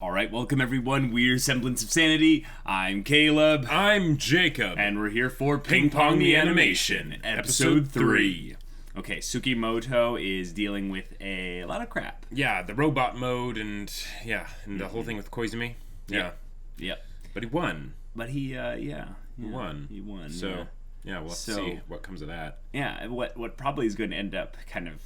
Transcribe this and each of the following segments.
All right, welcome everyone. We're Semblance of Sanity. I'm Caleb. I'm Jacob. And we're here for Ping Pong the Animation, Episode 3. Okay, Tsukamoto is dealing with a lot of crap. Yeah, the robot mode and the whole thing with Koizumi. Yeah. Yep. But he won. But he won. He won. So, we'll have to see what comes of that. Yeah, what probably is going to end up kind of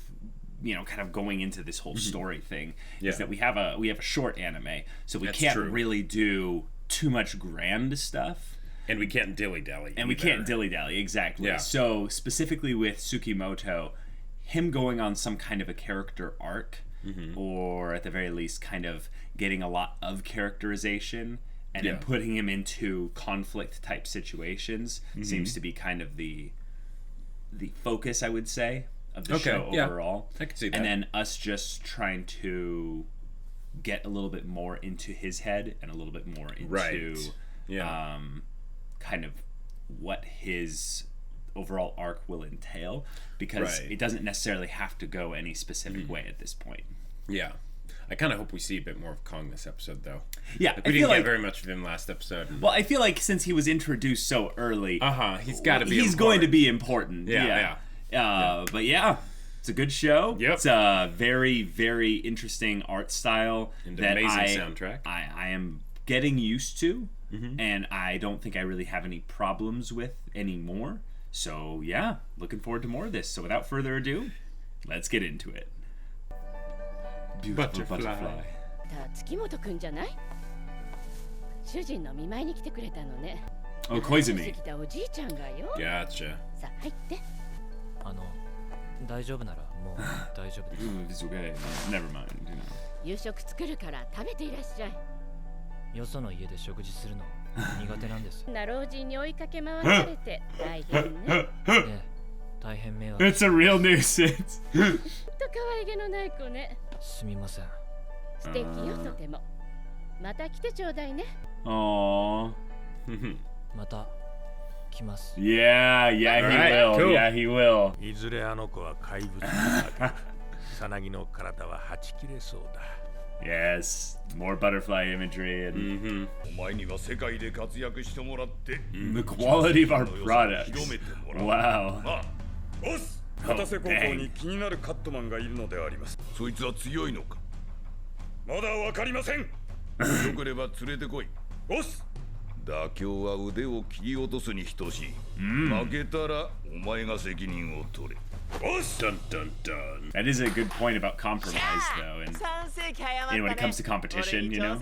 going into this whole story thing is that we have a short anime, so we can't really do too much grand stuff. And we can't dilly-dally. Exactly. Yeah. So specifically with Tsukamoto, him going on some kind of a character arc, or at the very least kind of getting a lot of characterization, and then putting him into conflict type situations seems to be kind of the focus, I would say, of the show overall. I can see that. And then us just trying to get a little bit more into his head and a little bit more into kind of what his overall arc will entail, because it doesn't necessarily have to go any specific way at this point. Yeah. I kind of hope we see a bit more of Kong this episode, though. Yeah, we didn't get very much of him last episode. Well, I feel like since he was introduced so early, he's got to be. He's going to be important. Yeah. But it's a good show. Yep. It's a very, very interesting art style and that amazing soundtrack. I am getting used to, and I don't think I really have any problems with anymore. So yeah, looking forward to more of this. So without further ado, let's get into it. Beautiful butterfly. 月本くんじゃない？主人の見舞いに来てくれたのね。Oh, Koizumi. 来たおじいちゃんがよ。 Gotcha. さあ入って。大丈夫ならもう大丈夫です。It's okay. Never mind. 夕食作るから食べていらっしゃい。よその家で食事するの苦手なんです。な老人に追いかけ回されて大変ね。大変迷惑。It's a real nuisance. ほんと可愛げのない子ね。すみません。素敵よとても。また来てちょうだいね。Aww. また来ます。Yeah, he will. Cool. Yeah, he will. いずれあの子は怪物になる。さなぎの体ははち切れそうだ。Yes, more butterfly imagery and お前には世界で活躍してもらって、the quality of our products. 広めてもらう。 Wow. ボス、片瀬高校に気になるカットマンがいるのであります。そいつは強いのか？まだわかりません。よければ連れてこい。ボス。妥協は腕を切り落とすに等しい。負けたらお前が責任を取れ。Dun, dun, dun. That is a good point about compromise, though, and when it comes to competition, you know.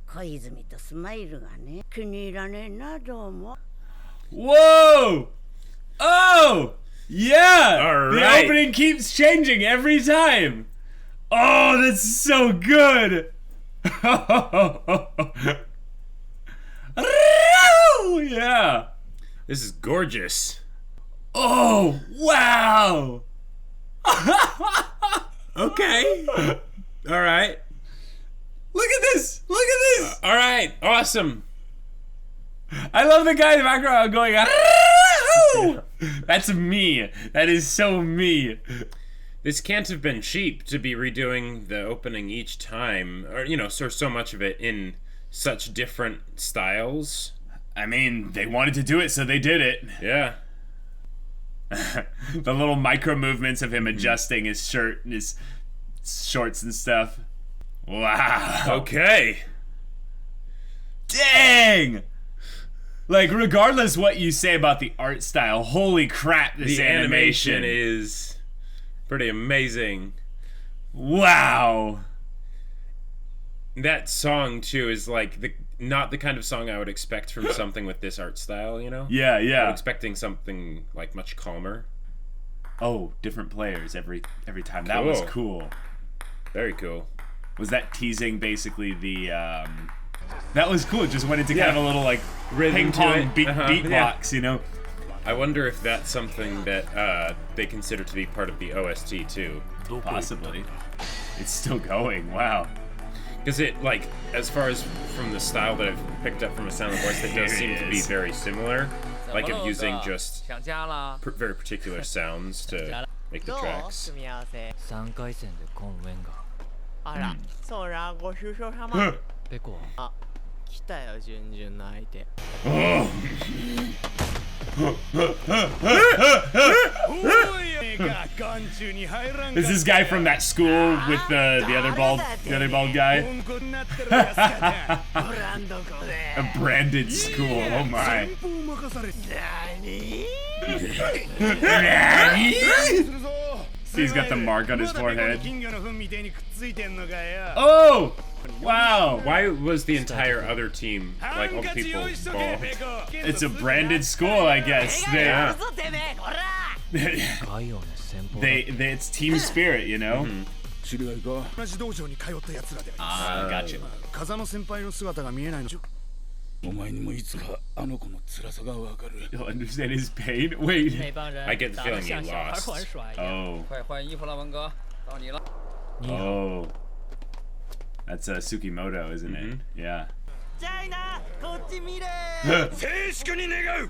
小泉とスマイルがね、気に入らねえな、どうも。 Whoa! Oh! Yeah! All The right. opening keeps changing every time! Oh, that's so good! Yeah! This is gorgeous. Oh, wow! Okay. All right. Look at this! Look at this! All right. Awesome. I love the guy in the background going, That's me. That is so me. This can't have been cheap to be redoing the opening each time, or so much of it in such different styles. I mean, they wanted to do it, so they did it. Yeah. The little micro movements of him adjusting his shirt and his shorts and stuff. Wow. Okay. Dang! Like, regardless what you say about the art style, holy crap, this The animation is pretty amazing. Wow. That song too is like not the kind of song I would expect from something with this art style, you know? Yeah. I'm expecting something like much calmer. Oh, different players every time. That was cool. Very cool. Was that teasing basically the that was cool. It just went into kind of a little like ping pong beatbox, you know? I wonder if that's something that they consider to be part of the OST too. Possibly. It's still going. Wow. Because it, like, as far as from the style that I've picked up from A Silent Voice, that does seem to be very similar. Like, of using just very particular sounds to make the tracks. 3回戦でコンウェンがあら、そらご愁傷様。ペコは来たよ、順々の相手。Is this guy from that school with the other bald guy? A branded school. Oh my. He's got the mark on his forehead. Oh! Wow. Why was the entire other team, like all the people, bald? It's a branded school, I guess. Yeah. It's team spirit, you know? Gotcha. 風の先輩の姿が見えないの。お前にもいつかあの子の辛さがわかる。 You'll understand his pain? Wait. 那帮人 I get the 打得 feeling 像 you 小孩 lost. 玩耍一样。 Oh. 快换衣服了，文哥，到你了。 Oh. That's Tsukamoto, isn't it? Yeah. チャイナ、こっち見れ。静粛に願う。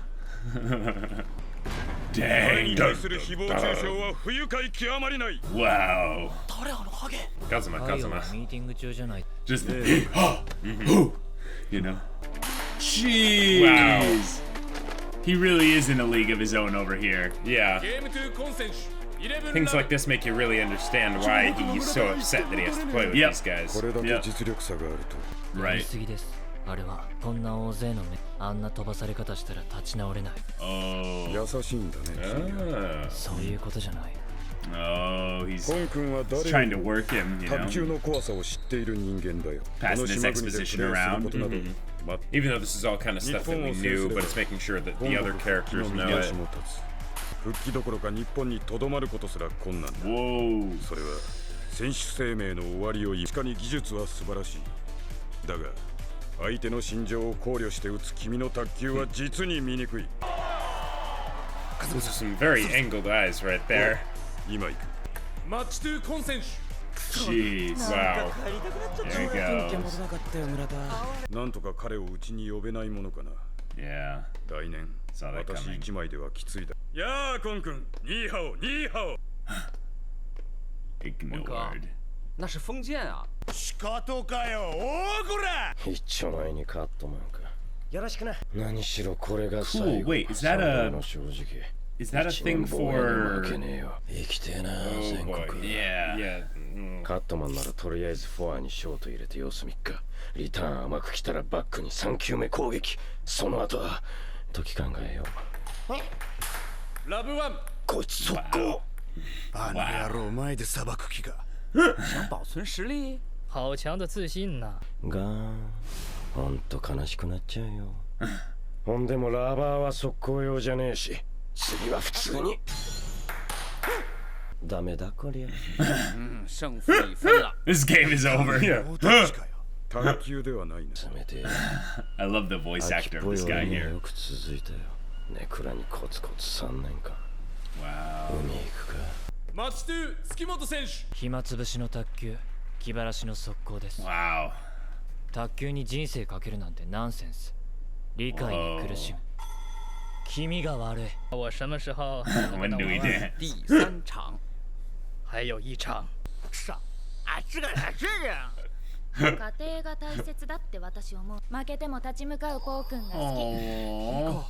Dang. 対する誹謗中傷は不愉快極まりない。 Wow. 誰あのハゲ。 Kazuma, 太陽 Kazuma. はミーティング中じゃない。 Just you know. Jeez. Wow. He really is in a league of his own over here. Yeah. Things like this make you really understand why he's so upset that he has to play with Yep. these guys. これだけ実力差があると。やり Right. すぎです。あれはこんな大勢の目、あんな飛ばされ方したら立ち直れない。 Oh. 優しいんだね。君は Ah. そういうことじゃない。 Oh, コン君は誰 trying よ to り work him, you 卓球 know? の怖さを知っている人間だよ。 Passing この his 島国でプレー exposition する around. ことなど、ま Even though this is all kind of stuff that we knew, but it's making sure that the other characters know it. 復帰どころか日本にとどまることすら困難だ。 Whoa. それは選手生命の終わりを言い、確かに技術は素晴らしい。だが相手の心情を考慮して打つ君の卓球は実に醜い。 Those are some very angled eyes right there. 今行く。 Jeez. Wow. There you go. なかったよ村田。なんとか彼をうちに呼べないものかな。 Yeah. 来年 Saw that 私 coming. 一枚ではきついだ。やあコン君、ニーハオニーハオ。 Ignored. 那是封建啊！仕方かよ。おおこら。一丁前にカットマンか。よろしくな。何しろこれが Cool. Wait, is that a 正直 is that a thing 一年防衛に負 for? けねえよ。生きてえな Oh 全 boy. 国。 Yeah. Yeah. カットマンならとりあえずフォアにショート入れて様子見っか。リターン甘く来たらバックに3球目攻撃。その後は時考えよう。ラブワン。こいつ速攻。あの野郎前で裁く気が。想保存实力，好强的自信呐！がほんと悲しくなっちゃうよ。ほんでもラバーは速攻用じゃねえし、次は普通に。ダメだこりゃ。胜负已分了。 This game is over. もうどっちかよ。卓球ではないな。冷めて。 I love the voice 秋 actor っ of ぽい this guy 俺には here. よく続いたよ。ネクラにコツコツ3年間。 Wow. 海行くか。マッチ2、月本選手。暇つぶしの卓球、気晴らしの速攻です。 Wow. 卓球に人生かけるなんてナンセンス。理解に苦しむ。君が悪い。我什么时候 When do we dance? 第3场，还有1场。さあ、あっちがあっちが。家庭が大切だって私思う。負けても立ち向かうポー君が好 Aww.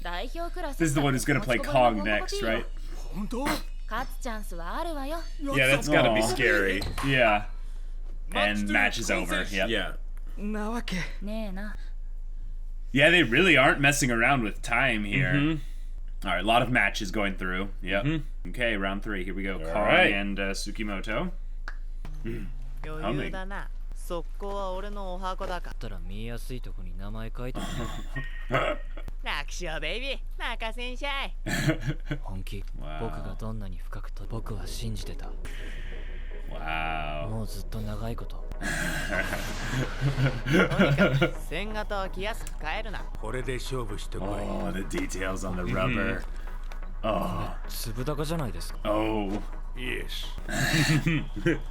き。代表クラス。 This is the one who's gonna play Kong next, right? 本当？勝つチャンスはあるわよ。 Yeah, that's gotta be Aw. scary. Yeah. And match is over. Yep. Yeah. なわけ。ねえな。 Yeah, they really aren't messing around with time here. All right, a lot of matches going through. Yep. Okay, round 3. Here we go. Kong right. and Tsukamoto. 余裕だな。速攻は俺のお箱だか。だったら見えやすいとこに名前書いて。楽勝ベイビー、任せんしゃい。本気。 Wow. 僕がどんなに深くと僕は信じてた。 Wow. もうずっと長いこと。とにかく線型は気安く変えるな。これで勝負してこい。 Oh, the details on the rubber. Oh. 粒高じゃないですか。 Oh. Yes.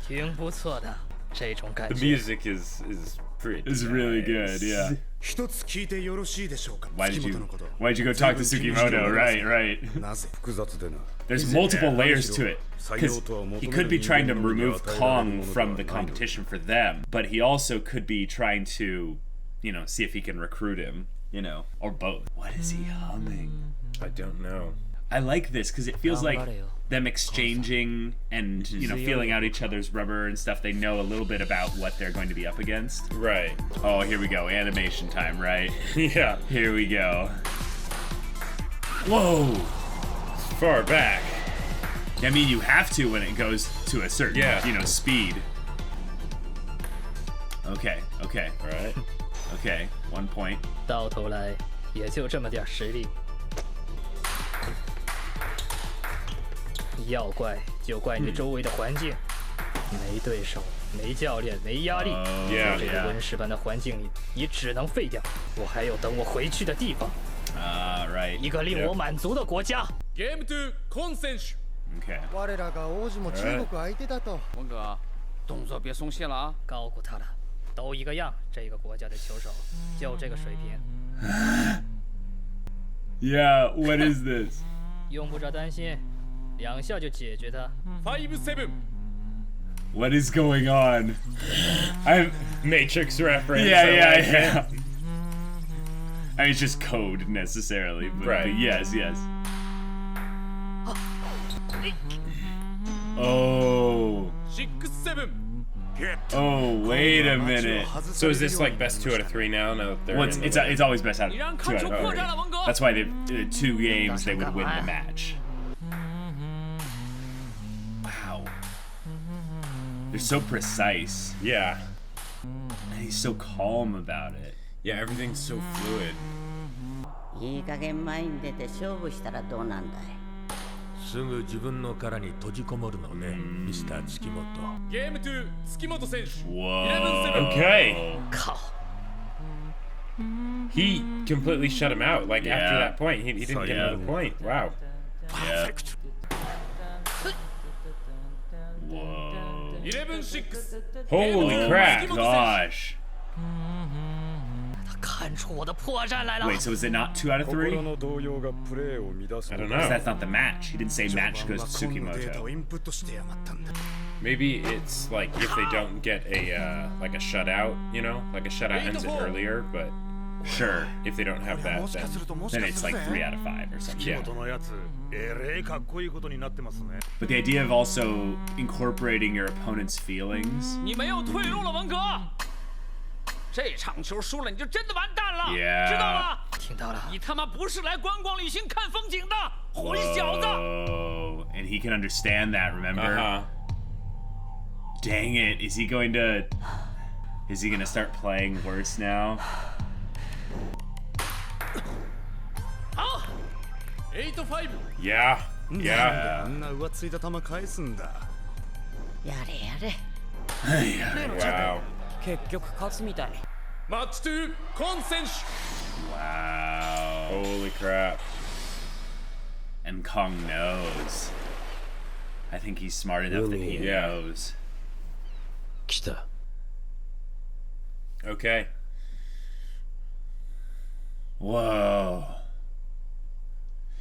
挺不错的，这种感 The 觉。 music is It's really good, yeah. Why did you go talk to Tsukamoto? Right. There's multiple layers to it. Because he could be trying to remove Pong from the competition for them, but he also could be trying to, see if he can recruit him, or both. What is he humming? I don't know. I like this because it feels like them exchanging and, feeling out each other's rubber and stuff. They know a little bit about what they're going to be up against. Right. Oh, here we go. Animation time, right? Yeah. Here we go. Whoa. Far back. I mean, you have to when it goes to a certain, speed. Okay. Right. Okay, 1 point. 到头来也就这么点实力。要怪就怪你周围的环境，没对手，没教练，没压力。在这个温室般的环境里，你只能废掉。我还有等我回去的地方。Right. 一个令我满足的国家。Game 2 コン選手。Okay. 我らが王子も中国相手だと。文哥，动作别松懈了啊！高估他了，都一个样。这个国家的球手就这个水平。Yeah, what is this? 用不着担心，2下就解决他。5-7。What is going on? I'm Matrix reference. Yeah. I mean, it's just code necessarily, but yes. Oh. 6-7. Oh, wait a minute. So is this like best 2 out of 3 now? No, it's always best out of 2 out of 3. That's why the 2 games they would win the match. Wow. They're so precise. Yeah. And he's so calm about it. Yeah, everything's so fluid. いい加減前に出て勝負したらどうなんだい。すぐ自分の殻に閉じこもるのね、ミスター月本。ゲーム2月本選手。Whoa. Okay. He completely shut him out. Like after that point, he didn't get another point. Wow. Perfect. Whoa. 11-6. Holy crap. Gosh. 看出我的破绽来了。 Wait, so is it not 2 out of 3? I don't know. That's not the match. He didn't say match goes to Tsukamoto. Maybe it's like if they don't get a like a shutout, like a shutout ends it earlier, but sure, if they don't have that, then it's like 3 out of 5 or something. Yeah. But the idea of also incorporating your opponent's feelings. 你没有退路了，文哥。这场球输了你就真的完蛋了， Yeah. 知道吗？听到了。你他妈不是来观光旅行看风景的，混小子。Oh, and he can understand that. Remember? Dang it! Is he going to start playing worse now? 好 ，8-5。Yeah. あんな浮ついた球返すんだ。やれやれ。Wow. 結局勝つみたい。マッチ2コン選手。 Wow. Holy crap. And Kong knows. I think he's smart enough that he knows. 来た。 Okay. Whoa.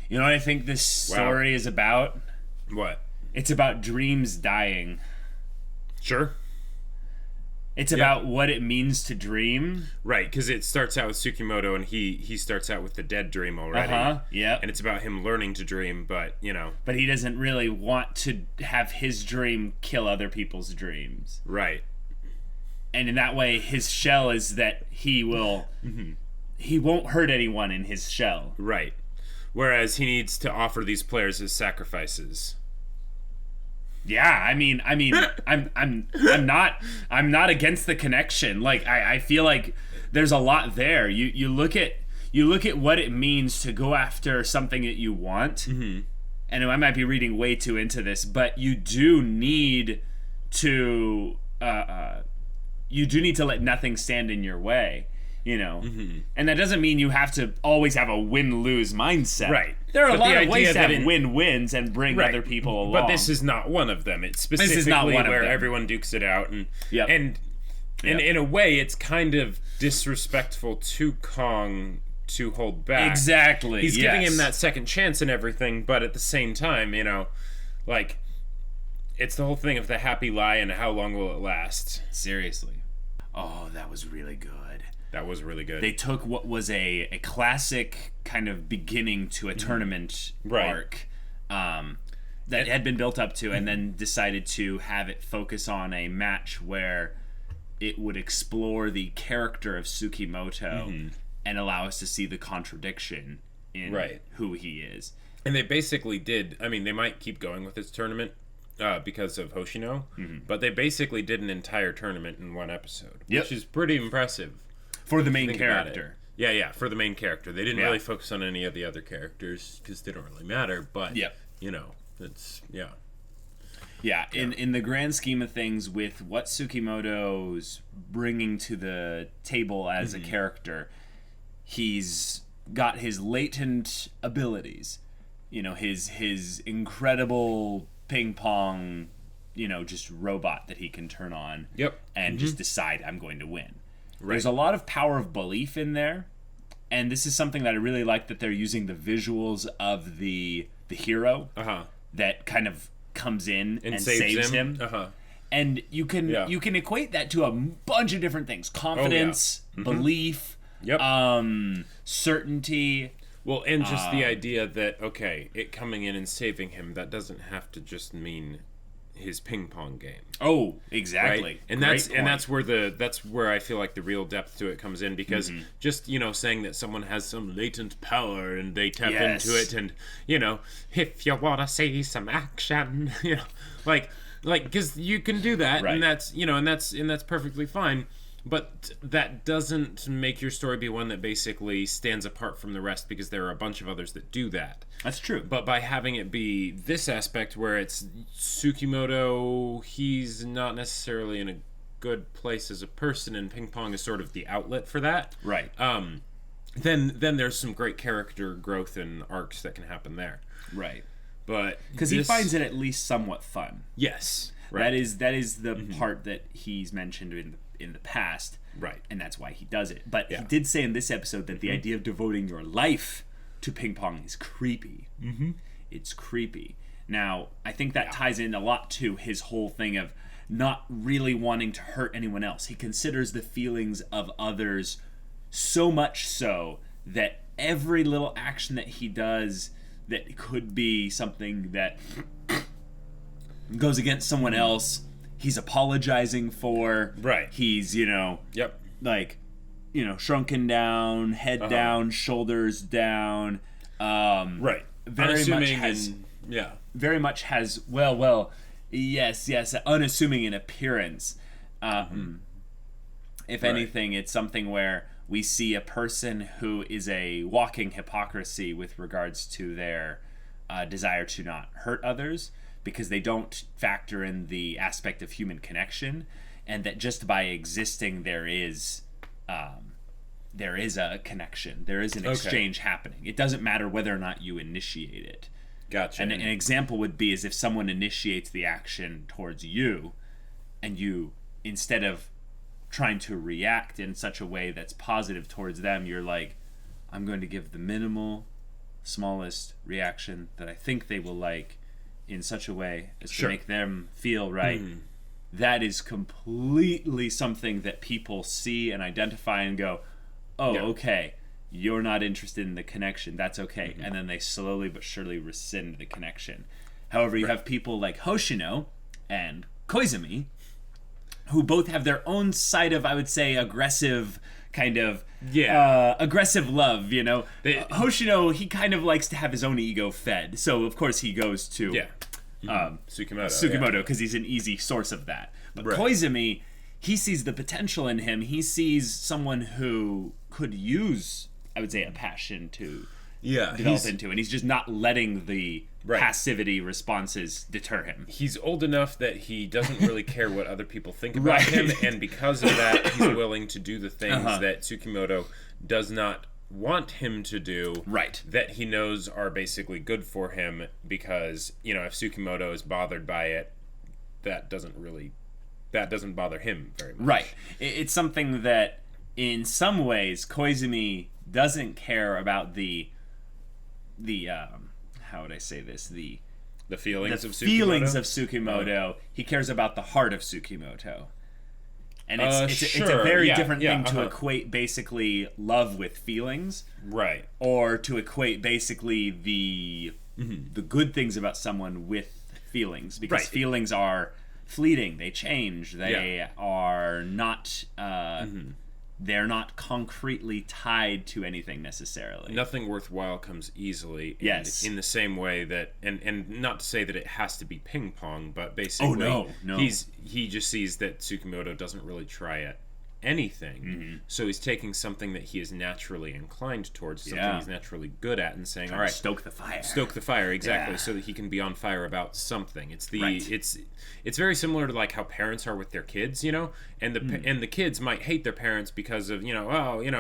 You know what I think this story is about? What? It's about dreams dying. Sure. It's about what it means to dream. Right, because it starts out with Tsukamoto, and he starts out with the dead dream already. Yeah. And it's about him learning to dream, but, But he doesn't really want to have his dream kill other people's dreams. Right. And in that way, his shell is that he will... He won't hurt anyone in his shell. Right. Whereas he needs to offer these players as sacrifices. Yeah, I mean, I'm not against the connection. Like, I feel like there's a lot there. You look at what it means to go after something that you want, and I might be reading way too into this, but you do need to let nothing stand in your way. And that doesn't mean you have to always have a win-lose mindset. Right. There are a lot of ways to have win-wins and bring other people along. But this is not one of them. It's specifically where everyone dukes it out. And And in a way, it's kind of disrespectful to Kong to hold back. Exactly. He's giving him that second chance and everything, but at the same time, you know, like, it's the whole thing of the happy lie and how long will it last. Seriously. Oh, that was really good. That was really good. They took what was a classic kind of beginning to a tournament arc that had been built up to, and then decided to have it focus on a match where it would explore the character of Tsukamoto and allow us to see the contradiction in who he is. And they basically did. I mean, they might keep going with this tournament because of Hoshino, but they basically did an entire tournament in one episode, which is pretty impressive. For the main character. Yeah, for the main character. They didn't really focus on any of the other characters because they don't really matter, but, you know, it's, Yeah, in the grand scheme of things, with what Tsukamoto's bringing to the table as a character, he's got his latent abilities. You know, his incredible ping-pong, you know, just robot that he can turn on and just decide, I'm going to win. There's a lot of power of belief in there, and this is something that I really like, that they're using the visuals of the hero that kind of comes in and saves him. And you can equate that to a bunch of different things: confidence, belief, certainty. Well, and just the idea that, okay, it coming in and saving him, that doesn't have to just mean his ping pong game. Oh, exactly. Right? And that's where I feel like the real depth to it comes in, because just, you know, saying that someone has some latent power and they tap into it, and, you know, if you want to see some action, you know, like because you can do that, and that's, you know, and that's perfectly fine. But that doesn't make your story be one that basically stands apart from the rest, because there are a bunch of others that do that. That's true. But by having it be this aspect where it's Tsukamoto, he's not necessarily in a good place as a person, and ping pong is sort of the outlet for that. Right. Then there's some great character growth and arcs that can happen there. Right. But because he finds it at least somewhat fun. Yes. Right. That is the part that he's mentioned in the past, and that's why he does it. But he did say in this episode that the idea of devoting your life to ping pong is creepy. It's creepy. Now, I think that ties in a lot to his whole thing of not really wanting to hurt anyone else. He considers the feelings of others so much so that every little action that he does that could be something that goes against someone else, he's apologizing for. He's, you know, like, you know, shrunken down, head down, shoulders down. Very much has unassuming in appearance. If anything, it's something where we see a person who is a walking hypocrisy with regards to their desire to not hurt others, because they don't factor in the aspect of human connection, and that just by existing there is a connection, there is an exchange happening. It doesn't matter whether or not you initiate it. Gotcha. And an example would be is if someone initiates the action towards you, and you, instead of trying to react in such a way that's positive towards them, you're like, I'm going to give the minimal, smallest reaction that I think they will like, in such a way as to make them feel right. That is completely something that people see and identify and go, okay, you're not interested in the connection, that's okay. And then they slowly but surely rescind the connection. However, you have people like Hoshino and Koizumi, who both have their own side of, I would say, aggressive kind of aggressive love, you know. Hoshino, he kind of likes to have his own ego fed, so of course he goes to Tsukamoto because he's an easy source of that. But Koizumi, he sees the potential in him. He sees someone who could use, I would say, a passion to develop into, and he's just not letting the passivity responses deter him. He's old enough that he doesn't really care what other people think about him, and because of that, he's willing to do the things that Tsukamoto does not want him to do, that he knows are basically good for him, because, you know, if Tsukamoto is bothered by it, that doesn't really that doesn't bother him very much. Right. It's something that, in some ways, Koizumi doesn't care about the how would I say this? The feelings of Tsukimoto. He cares about the heart of Tsukimoto. And it's a very different thing to equate basically love with feelings. Right. Or to equate basically the good things about someone with feelings. Because feelings are fleeting. They change. They are not... They're not concretely tied to anything necessarily. Nothing worthwhile comes easily. Yes. In the same way that, and not to say that it has to be ping pong, but basically, no. he just sees that Tsukamoto doesn't really try at anything, so he's taking something that he is naturally inclined towards, something he's naturally good at, and saying, all right, stoke the fire, exactly, so that he can be on fire about something. It's it's very similar to like how parents are with their kids, and the kids might hate their parents because of why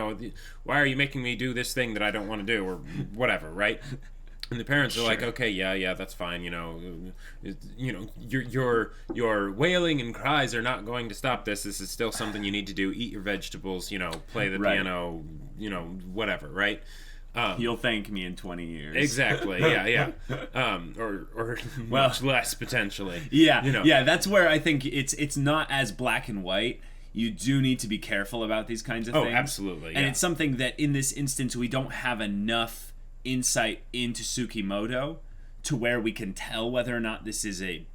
are you making me do this thing that I don't want to do, or whatever, right? And the parents are like, okay, yeah, that's fine. Your wailing and cries are not going to stop this. This is still something you need to do. Eat your vegetables. Play the piano. Whatever. Right. You'll thank me in 20 years. Exactly. Yeah. Or much less potentially. Yeah. That's where I think it's not as black and white. You do need to be careful about these kinds of things. Oh, absolutely. And it's something that in this instance we don't have enough insight into Tsukimoto to where we can tell whether or not this is a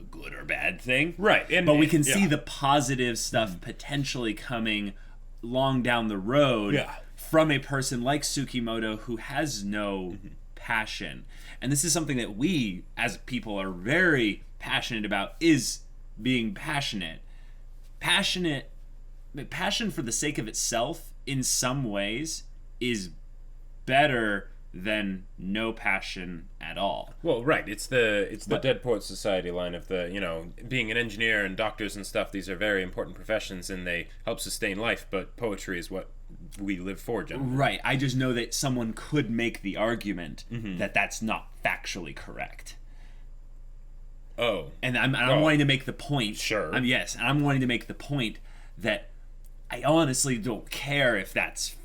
good or bad thing, right? But we can see the positive stuff potentially coming long down the road from a person like Tsukimoto who has no passion. And this is something that we as people are very passionate about, is being passion for the sake of itself in some ways is better than no passion at all. Well, right. It's the Dead Poets Society line of the, being an engineer and doctors and stuff, these are very important professions and they help sustain life, but poetry is what we live for generally. Right. I just know that someone could make the argument that that's not factually correct. Oh. And I'm wanting to make the point. Sure. I'm wanting to make the point that I honestly don't care if that's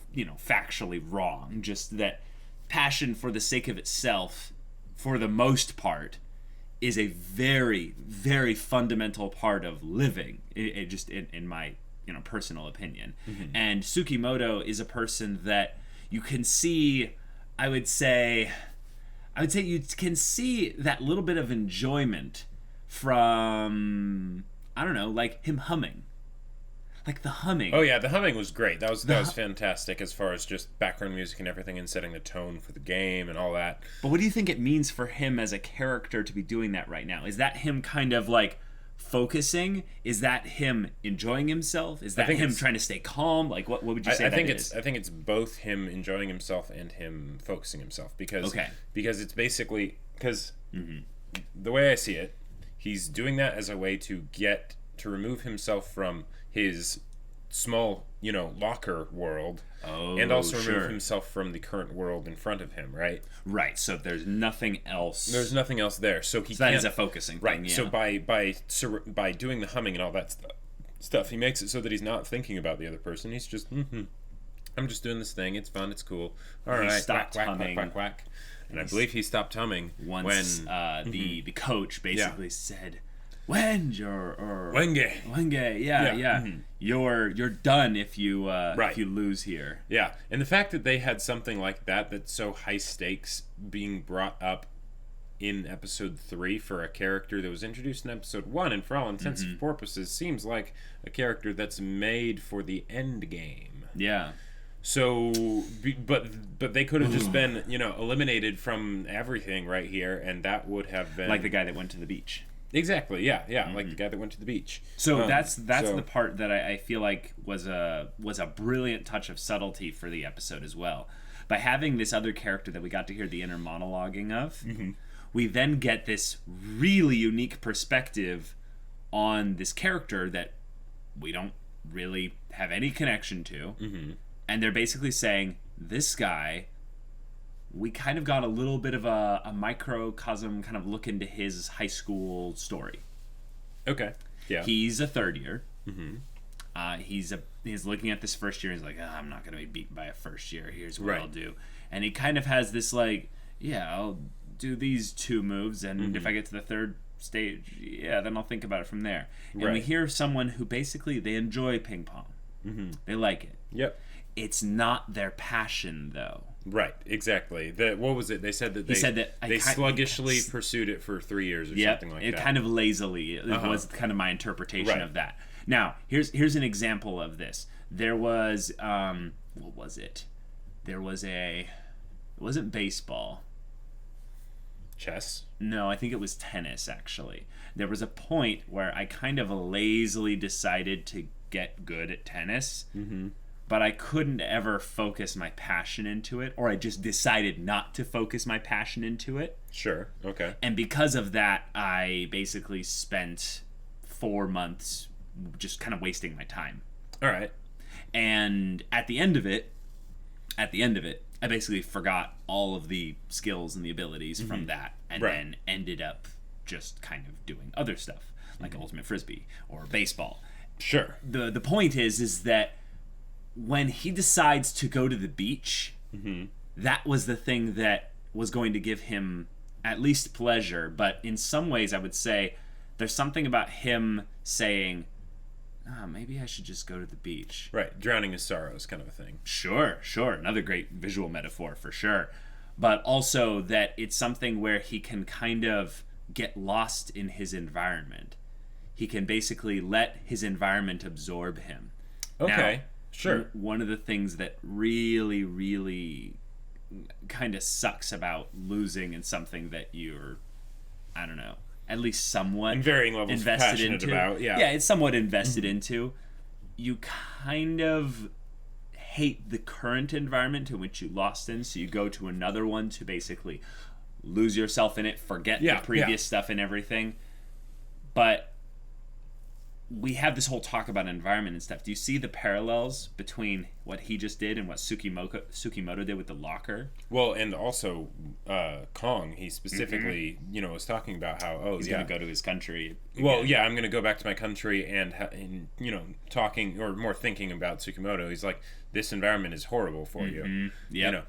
factually wrong, just that passion for the sake of itself, for the most part, is a very, very fundamental part of living, just in my personal opinion. And Tsukimoto is a person that you can see, I would say you can see that little bit of enjoyment from, I don't know, like him humming. Like the humming. Oh yeah, the humming was great. That was fantastic as far as just background music and everything and setting the tone for the game and all that. But what do you think it means for him as a character to be doing that right now? Is that him kind of like focusing? Is that him enjoying himself? Is that him trying to stay calm? Like what would you say? I think it's both him enjoying himself and him focusing himself because it's basically the way I see it, he's doing that as a way to remove himself from his small, locker world, and also remove himself from the current world in front of him, right? Right. So there's nothing else. There's nothing else there. So that is a focusing thing, right? So by doing the humming and all that stuff, he makes it so that he's not thinking about the other person. He's just, I'm just doing this thing. It's fun. It's cool. All right. Stopped humming. Quack. And I believe he stopped humming once the coach basically said, Wenge or Wenge, yeah. You're done if you lose here. Yeah, and the fact that they had something like that's so high stakes being brought up in episode 3 for a character that was introduced in episode 1, and for all intents and purposes seems like a character that's made for the end game. Yeah. So, but they could have just been eliminated from everything right here, and that would have been like the guy that went to the beach. Exactly. Yeah. Like the guy that went to the beach. So that's the part that I feel like was a brilliant touch of subtlety for the episode as well. By having this other character that we got to hear the inner monologuing of, we then get this really unique perspective on this character that we don't really have any connection to, and they're basically saying this guy. We kind of got a little bit of a microcosm kind of look into his high school story. Okay. Yeah. He's a third year. Mm-hmm. He's looking at this first year. He's like, I'm not going to be beaten by a first year. Here's what Right. I'll do. And he kind of has this like, I'll do these 2 moves, and if I get to the third stage, then I'll think about it from there. And we hear someone who basically they enjoy ping pong. They like it. Yep. It's not their passion, though. Right, exactly. What was it? They said that they sluggishly pursued it for 3 years or something like that. It kind of lazily was kind of my interpretation of that. Now, here's an example of this. There was what was it? There was it wasn't baseball. Chess? No, I think it was tennis, actually. There was a point where I kind of lazily decided to get good at tennis. But I couldn't ever focus my passion into it, or I just decided not to focus my passion into it. Sure, okay. And because of that, I basically spent 4 months just kind of wasting my time. All right. And at the end of it, I basically forgot all of the skills and the abilities from that, and then ended up just kind of doing other stuff, like Ultimate Frisbee or baseball. Sure. The point is that when he decides to go to the beach, that was the thing that was going to give him at least pleasure. But in some ways, I would say there's something about him saying, maybe I should just go to the beach. Right, drowning his sorrows kind of a thing. Sure. Another great visual metaphor for sure. But also that it's something where he can kind of get lost in his environment. He can basically let his environment absorb him. Okay. Now, sure. One of the things that really, really kind of sucks about losing in something that you're, I don't know, at least somewhat in varying levels invested into. About, it's somewhat invested into. You kind of hate the current environment in which you lost in, so you go to another one to basically lose yourself in it, forget the previous stuff and everything. But we have this whole talk about environment and stuff. Do you see the parallels between what he just did and what Tsukamoto did with the locker? Well, and also Kong, he specifically, was talking about how, he's going to go to his country again. Well, I'm going to go back to my country and talking or more thinking about Tsukamoto. He's like, this environment is horrible for you. Yeah.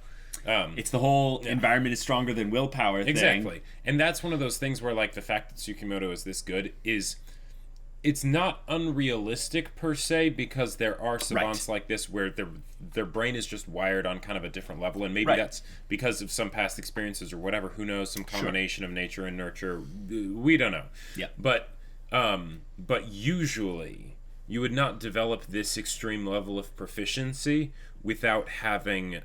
It's the whole environment is stronger than willpower thing. Exactly. And that's one of those things where, like, the fact that Tsukamoto is this good is... It's not unrealistic per se, because there are savants like this where their brain is just wired on kind of a different level, and maybe that's because of some past experiences or whatever. Who knows? Some combination of nature and nurture. We don't know. Yeah. But usually you would not develop this extreme level of proficiency without having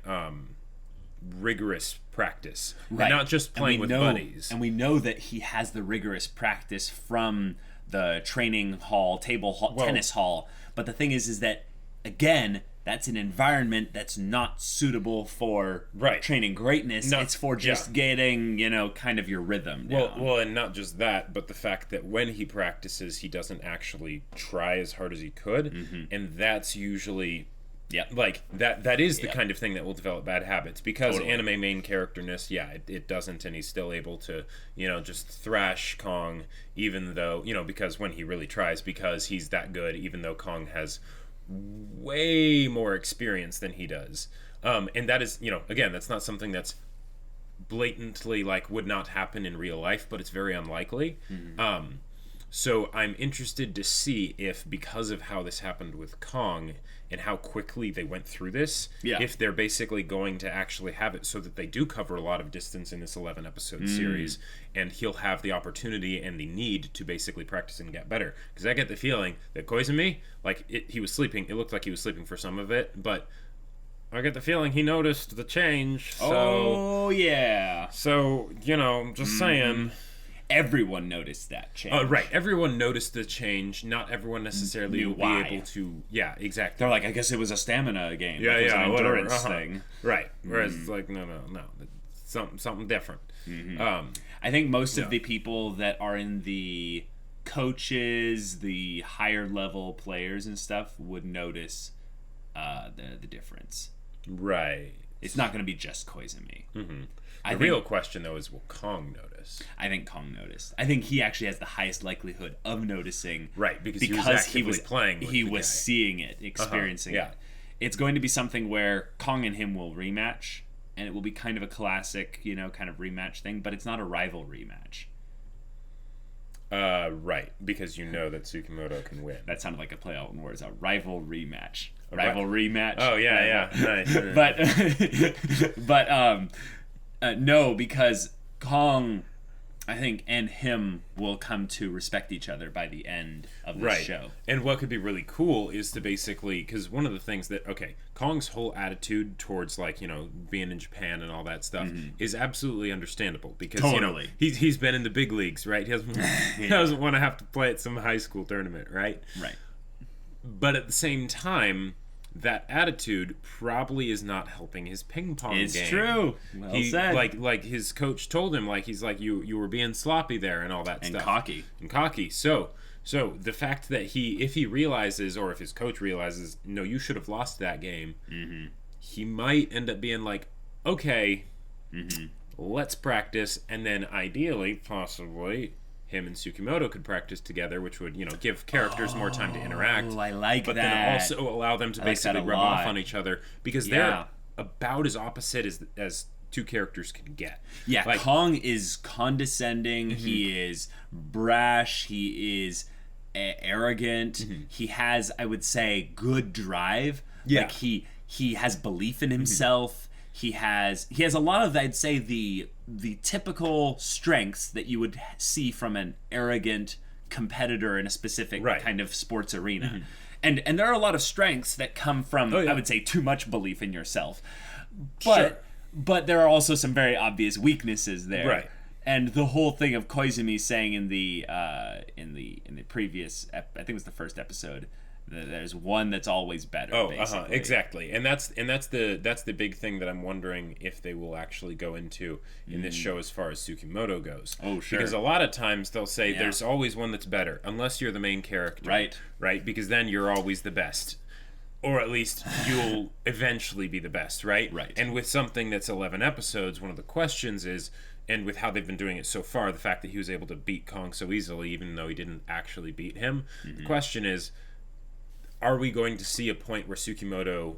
rigorous practice, and not just playing with buddies. And we know that he has the rigorous practice from the training hall, tennis hall. But the thing is that, again, that's an environment that's not suitable for training greatness. It's for just getting, kind of your rhythm down. Well, and not just that, but the fact that when he practices, he doesn't actually try as hard as he could. And that's usually... like that is the kind of thing that will develop bad habits, because anime main characterness, it doesn't, and he's still able to, just thrash Kong, even though, because when he really tries, because he's that good, even though Kong has way more experience than he does. And that is, again, that's not something that's blatantly, like, would not happen in real life, but it's very unlikely. So I'm interested to see if, because of how this happened with Kong and how quickly they went through this, if they're basically going to actually have it so that they do cover a lot of distance in this 11-episode series, and he'll have the opportunity and the need to basically practice and get better. Because I get the feeling that Koizumi, he was sleeping. It looked like he was sleeping for some of it, but I get the feeling he noticed the change. So, So, just saying... Everyone noticed that change. Right. Everyone noticed the change. Not everyone necessarily will be able to... Yeah, exactly. They're like, I guess it was a stamina game. It was an endurance thing. Right. Whereas it's like, no. It's something different. I think most of the people that are in the coaches, the higher level players and stuff would notice the difference. Right. It's not going to be just Koizumi. The real question, though, is will Kong notice? I think Kong noticed. I think he actually has the highest likelihood of noticing. Right, because he was playing with he was seeing it, experiencing it. It's going to be something where Kong and him will rematch, and it will be kind of a classic, kind of rematch thing, but it's not a rival rematch. Right, because you know that Tsukamoto can win. That sounded like a play on words. A rival rematch. Rival rematch. Oh, yeah. Nice. But no, because Kong, I think, and him will come to respect each other by the end of this show. And what could be really cool is to basically, because one of the things that, Kong's whole attitude towards, being in Japan and all that stuff is absolutely understandable. Because, he's been in the big leagues, right? He doesn't want to have to play at some high school tournament, right? Right. But at the same time, that attitude probably is not helping his ping pong game. It's true. Well said. Like his coach told him, he's like, you were being sloppy there and all that stuff. And cocky. So the fact that if he realizes, or if his coach realizes, no, you should have lost that game, he might end up being like, okay, let's practice, and then ideally, possibly, him and Tsukamoto could practice together, which would, give characters more time to interact. I like but that. Then also allow them to basically rub off on each other, because they're about as opposite as two characters can get. Yeah, Kong is condescending. He is brash. He is arrogant. He has, I would say, good drive. Yeah. He has belief in himself. He has a lot of, I'd say, the typical strengths that you would see from an arrogant competitor in a specific kind of sports arena. And there are a lot of strengths that come from, I would say, too much belief in yourself. But there are also some very obvious weaknesses there. Right. And the whole thing of Koizumi saying in the previous, I think it was the first episode, there's one that's always better. Exactly. And that's the big thing that I'm wondering if they will actually go into in this show as far as Tsukamoto goes. Oh, sure. Because a lot of times they'll say there's always one that's better, unless you're the main character. Right? Because then you're always the best. Or at least you'll eventually be the best, right? Right. And with something that's 11 episodes, one of the questions is, and with how they've been doing it so far, the fact that he was able to beat Kong so easily, even though he didn't actually beat him, the question is, are we going to see a point where Tsukamoto,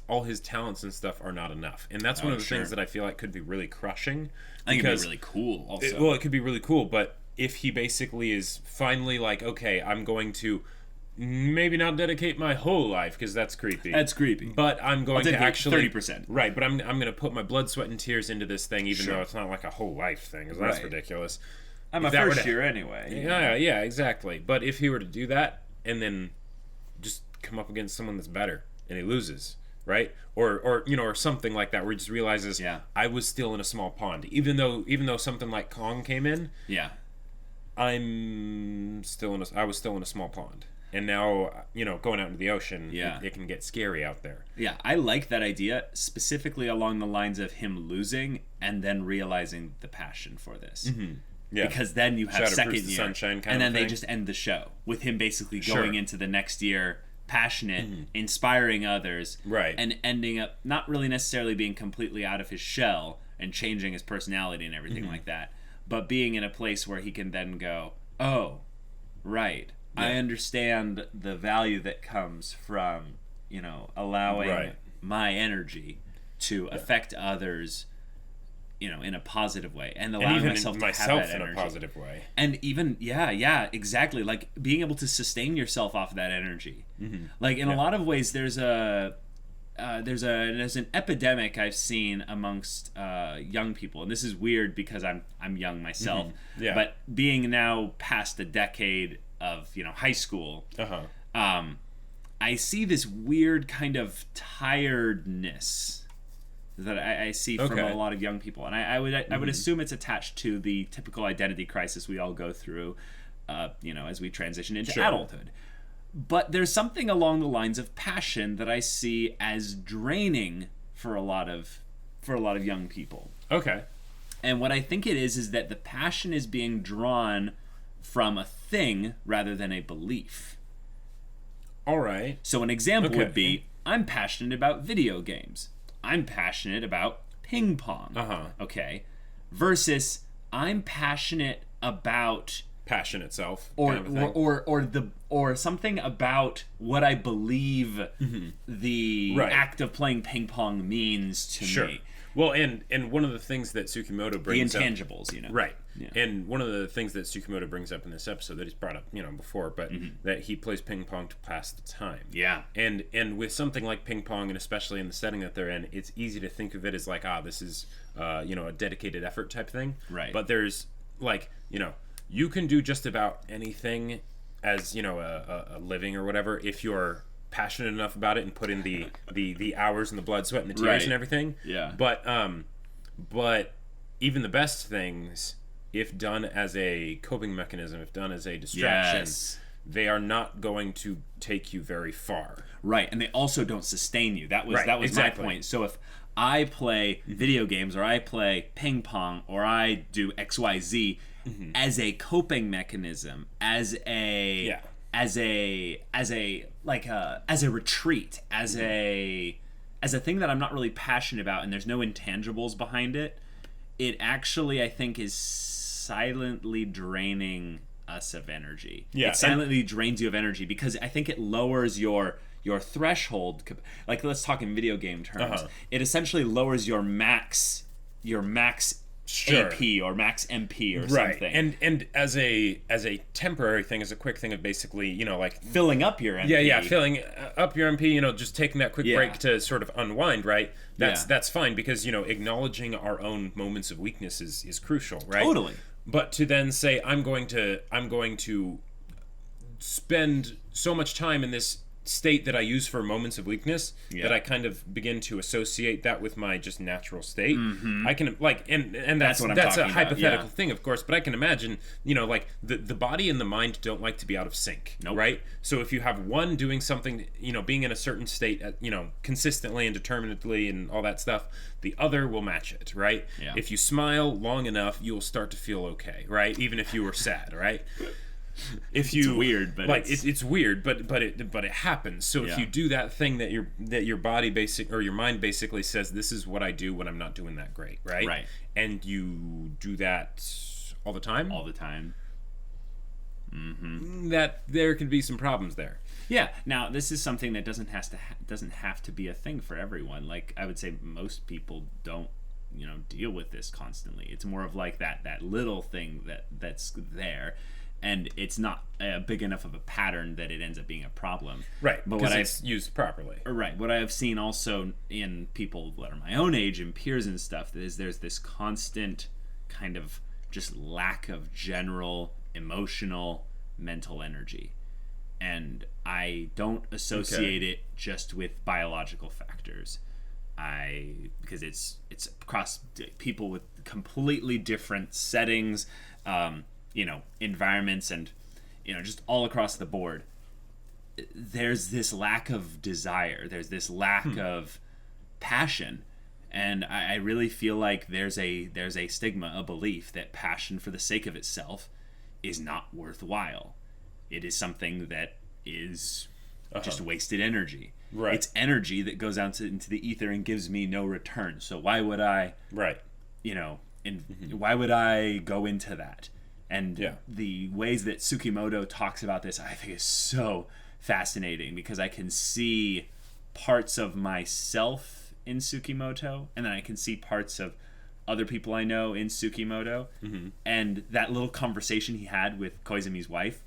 all his talents and stuff are not enough? And that's one of the things that I feel like could be really crushing. I think it'd be really cool also. It could be really cool, but if he basically is finally like, okay, I'm going to maybe not dedicate my whole life, because that's creepy. But I'm going to actually 30%. Right, but I'm going to put my blood, sweat, and tears into this thing, even though it's not like a whole life thing, because that's ridiculous. I'm a first year anyway. Yeah, exactly. But if he were to do that, and then just come up against someone that's better, and he loses, right? Or something like that, where he just realizes, I was still in a small pond, even though something like Kong came in. Yeah, I was still in a small pond. And now, going out into the ocean, it can get scary out there. Yeah, I like that idea, specifically along the lines of him losing and then realizing the passion for this. Yeah. Because then you have second year, sunshine and then they just end the show with him basically going into the next year passionate, inspiring others, and ending up not really necessarily being completely out of his shell and changing his personality and everything like that, but being in a place where he can then go, oh, right, I understand the value that comes from, allowing my energy to affect others, in a positive way, and allowing myself to have that energy in a positive way, and even exactly, like being able to sustain yourself off of that energy. Like in a lot of ways, there's an epidemic I've seen amongst young people, and this is weird because I'm young myself, but being now past a decade of high school, I see this weird kind of tiredness that I see from a lot of young people, and I would assume it's attached to the typical identity crisis we all go through, as we transition into adulthood. But there's something along the lines of passion that I see as draining for a lot of young people. Okay. And what I think it is that the passion is being drawn from a thing rather than a belief. All right. So an example would be, I'm passionate about video games. I'm passionate about ping pong. Okay. Versus I'm passionate about passion itself, or something about what I believe the act of playing ping pong means to me. Well, and one of the things that Tsukamoto brings the intangibles, you know, right? Yeah. And one of the things that Tsukamoto brings up in this episode that he's brought up, you know, before, but that he plays ping pong to pass the time. Yeah. And with something like ping pong, and especially in the setting that they're in, it's easy to think of it as like, this is you know, a dedicated effort type thing. Right. But there's like, you know, you can do just about anything as, you know, a living or whatever if you're passionate enough about it and put in the hours and the blood, sweat, and the tears and everything. Yeah. But even the best things, if done as a coping mechanism, if done as a distraction, they are not going to take you very far. Right, and they also don't sustain you. That was my point. So if I play video games, or I play ping pong, or I do XYZ as a coping mechanism, as a retreat, as a thing that I'm not really passionate about, and there's no intangibles behind it, it actually, I think, is silently draining us of energy. Yeah. It silently drains you of energy because I think it lowers your threshold. Like, let's talk in video game terms. It essentially lowers your max AP or max MP or something. And as a temporary thing, as a quick thing of basically, you know, like filling up your MP. Yeah, filling up your MP, you know, just taking that quick break to sort of unwind, right? That's fine, because, you know, acknowledging our own moments of weakness is crucial, right? Totally. But to then say I'm going to spend so much time in this state that I use for moments of weakness that I kind of begin to associate that with my just natural state. I can like and that's a hypothetical thing, of course, but I can imagine, you know, like the body and the mind don't like to be out of sync, right? So if you have one doing something, you know, being in a certain state, you know, consistently and determinedly and all that stuff, the other will match it, right? If you smile long enough, you'll start to feel okay, right? Even if you were sad, right? If you, it's weird, but it's weird, but it happens. So if you do that thing that your body or your mind basically says, this is what I do when I'm not doing that great, right? Right. And you do that all the time. That there can be some problems there. Yeah. Now, this is something that doesn't have to be a thing for everyone. Like, I would say most people don't, you know, deal with this constantly. It's more of like that little thing that's there. And it's not big enough of a pattern that it ends up being a problem. Right, but because it's used properly. Right. What I have seen also in people that are my own age and peers and stuff is there's this constant kind of just lack of general emotional, mental energy. And I don't associate it just with biological factors. Because it's across people with completely different settings, you know, environments, and, you know, just all across the board. There's this lack of desire. There's this lack of passion. And I really feel like there's a stigma, a belief that passion for the sake of itself is not worthwhile. It is something that is just wasted energy. Right. It's energy that goes out into the ether and gives me no return. So why would I, you know, why would I go into that? And the ways that Tsukamoto talks about this, I think, is so fascinating, because I can see parts of myself in Tsukamoto, and then I can see parts of other people I know in Tsukamoto. And that little conversation he had with Koizumi's wife,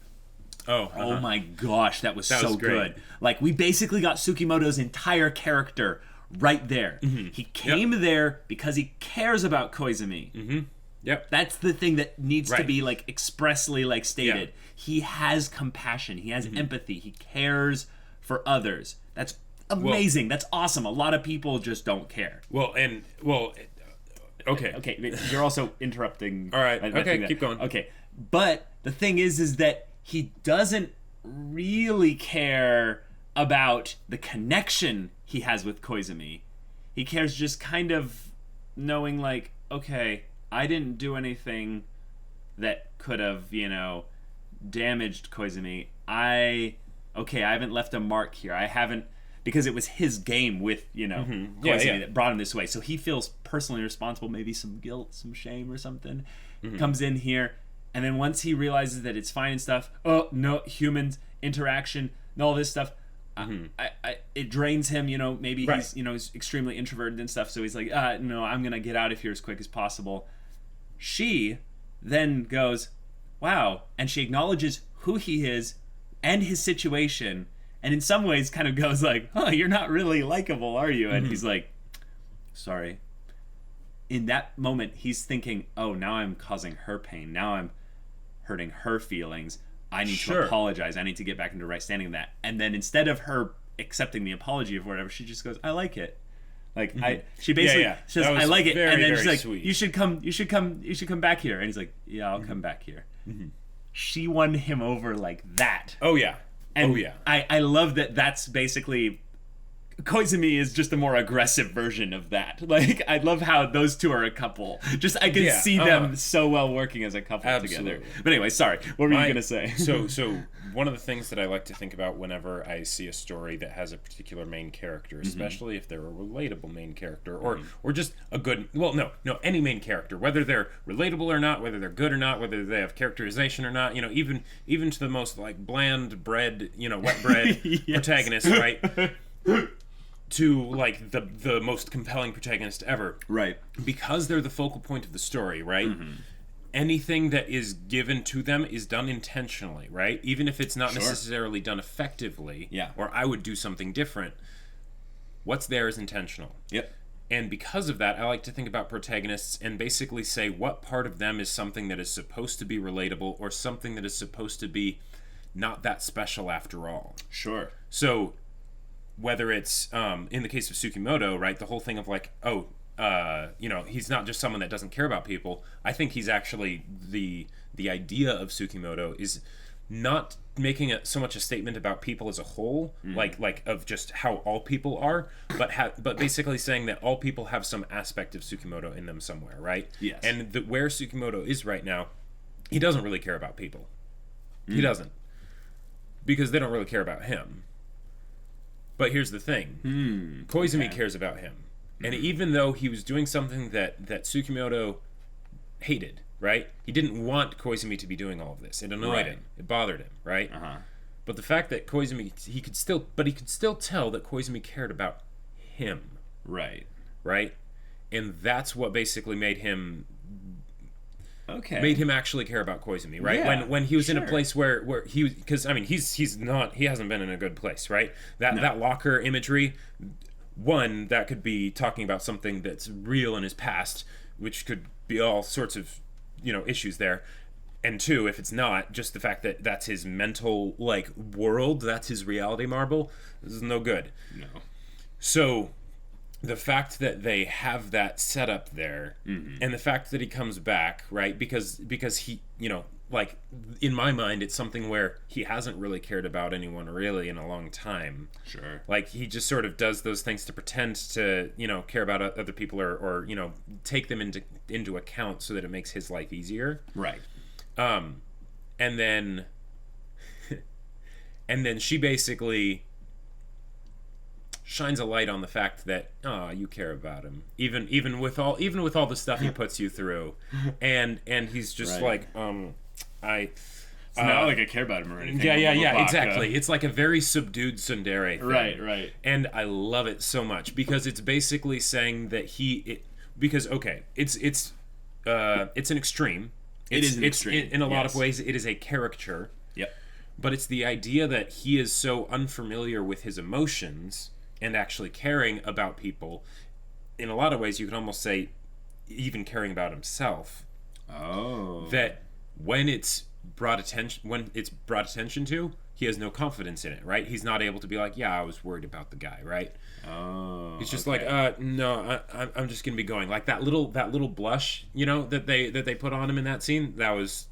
oh my gosh, that was so good. Like, we basically got Tsukamoto's entire character right there. He came there because he cares about Koizumi. Yep. That's the thing that needs to be, like, expressly, like, stated. He has compassion. He has empathy. He cares for others. That's amazing. That's awesome. A lot of people just don't care. Okay. You're also interrupting. All right. Okay, keep going. Okay. But the thing is that he doesn't really care about the connection he has with Koizumi. He cares just kind of knowing, like, okay, I didn't do anything that could have, you know, damaged Koizumi. I haven't left a mark here. I haven't. because it was his game with, Koizumi that brought him this way. So he feels personally responsible, maybe some guilt, some shame or something. Comes in here, and then once he realizes that it's fine and stuff, oh, no, humans, interaction, and all this stuff, it drains him, maybe he's, he's extremely introverted and stuff, so he's like, no, I'm going to get out of here as quick as possible. She then goes, wow, and she acknowledges who he is and his situation, and in some ways kind of goes like, oh, you're not really likable, are you? And he's like, sorry. In that moment, he's thinking, oh, now I'm causing her pain. Now I'm hurting her feelings. I need to apologize. I need to get back into right standing with that. And then instead of her accepting the apology of whatever, she just goes, I like it. Like she basically says, I like it. And then she's like, sweet. you should come back here. And he's like, yeah, I'll come back here. She won him over like that. Oh yeah. And I love that. That's basically, Koizumi is just a more aggressive version of that. Like, I love how those two are a couple. Just, I can see them so well working as a couple together. But anyway, sorry. What were you going to say? So one of the things that I like to think about whenever I see a story that has a particular main character, especially if they're a relatable main character, or just a good, any main character, whether they're relatable or not, whether they're good or not, whether they have characterization or not, even to the most like bland bread, wet bread protagonist, right? To like the most compelling protagonist ever, right? Because they're the focal point of the story, right? Anything that is given to them is done intentionally, right? Even if it's not necessarily done effectively, or I would do something different, what's there is intentional. Yep. And because of that, I like to think about protagonists and basically say what part of them is something that is supposed to be relatable or something that is supposed to be not that special after all. Sure. So whether it's in the case of Tsukamoto, right, the whole thing of like, he's not just someone that doesn't care about people. I think he's actually the idea of Tsukamoto is not making it so much a statement about people as a whole, like of just how all people are, but basically saying that all people have some aspect of Tsukamoto in them somewhere, right? Yes. And where Tsukamoto is right now, he doesn't really care about people. He doesn't, because they don't really care about him. But here's the thing. Koizumi cares about him. And even though he was doing something that Tsukamoto hated, right? He didn't want Koizumi to be doing all of this. It annoyed him. It bothered him, right? But the fact that Koizumi, he could still tell that Koizumi cared about him. Right. Right? And that's what basically made him made him actually care about Koizumi, right? Yeah, when he was in a place where he, because I mean he hasn't been in a good place, right? That locker imagery, one, that could be talking about something that's real in his past, which could be all sorts of issues there, and two, if it's not, just the fact that that's his mental like world, that's his reality marble, this is no good. No. So the fact that they have that set up there, and the fact that he comes back, right? Because he, like in my mind, it's something where he hasn't really cared about anyone really in a long time. Sure. Like he just sort of does those things to pretend to, care about other people or take them into account so that it makes his life easier. Right. And then she basically shines a light on the fact that you care about him, even with all the stuff he puts you through, and he's just like it's not like I care about him or anything. Yeah, exactly. It's like a very subdued tsundere thing. Right. And I love it so much because it's basically saying that it's an extreme. It is an extreme. In a lot of ways, it is a caricature. Yep. But it's the idea that he is so unfamiliar with his emotions and actually caring about people. In a lot of ways, you can almost say even caring about himself. Oh. That when it's brought attention to, he has no confidence in it, right? He's not able to be like, I was worried about the guy, right? Oh. He's just like, no, I'm just gonna be going. Like that little blush, that they put on him in that scene. That was,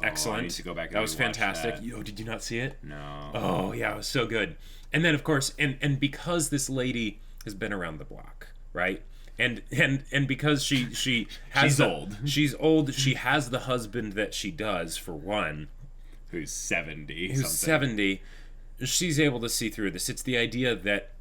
excellent. I need to go back and that was fantastic. That. Did you not see it? No. Oh yeah, it was so good. And then of course, and because this lady has been around the block, right? And because she has she's old. She has the husband that she does, for one, who's 70. she's able to see through this. It's the idea that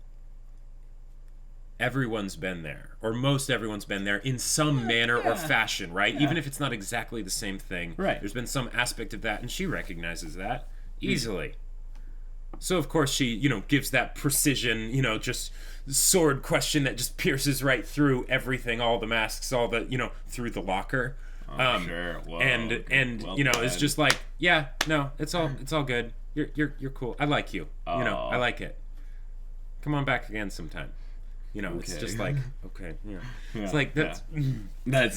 everyone's been there, or most everyone's been there in some manner or fashion, right? Even if it's not exactly the same thing. Right. There's been some aspect of that, and she recognizes that easily. So, of course, she, gives that precision, just sword question that just pierces right through everything, all the masks, all the, through the locker. Oh, sure. Whoa, and well it's just like, yeah, no, it's all good. You're cool. I like you. I like it. Come on back again sometime. It's just like, okay, it's like that's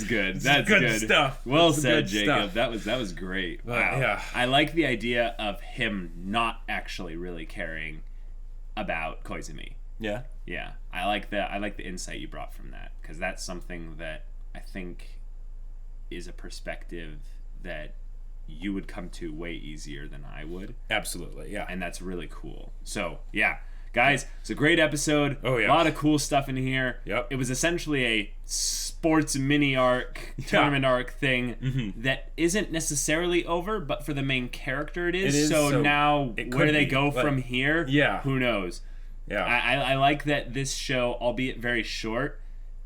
good. That's good stuff. Well said, Jacob. That was great. Wow. Yeah. I like the idea of him not actually really caring about Koizumi. Yeah. Yeah. I like the insight you brought from that, because that's something that I think is a perspective that you would come to way easier than I would. Absolutely. Yeah. And that's really cool. So, yeah. Guys, it's a great episode. Oh, yeah. A lot of cool stuff in here. Yep. It was essentially a sports mini arc, tournament arc thing that isn't necessarily over, but for the main character it is. So now, where do they go from here? Yeah. Who knows? Yeah. I like that this show, albeit very short,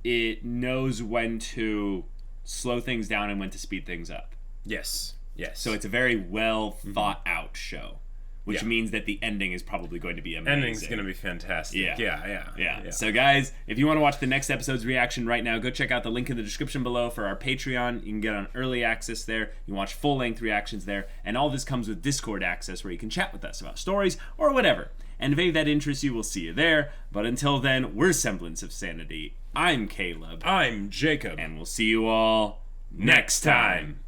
it knows when to slow things down and when to speed things up. Yes. So it's a very well thought out show. Which means that the ending is probably going to be amazing. Ending's going to be fantastic. Yeah. So, guys, if you want to watch the next episode's reaction right now, go check out the link in the description below for our Patreon. You can get on early access there. You can watch full-length reactions there. And all this comes with Discord access, where you can chat with us about stories or whatever. And if any of that interests you, we'll see you there. But until then, we're Semblance of Sanity. I'm Caleb. I'm Jacob. And we'll see you all next time.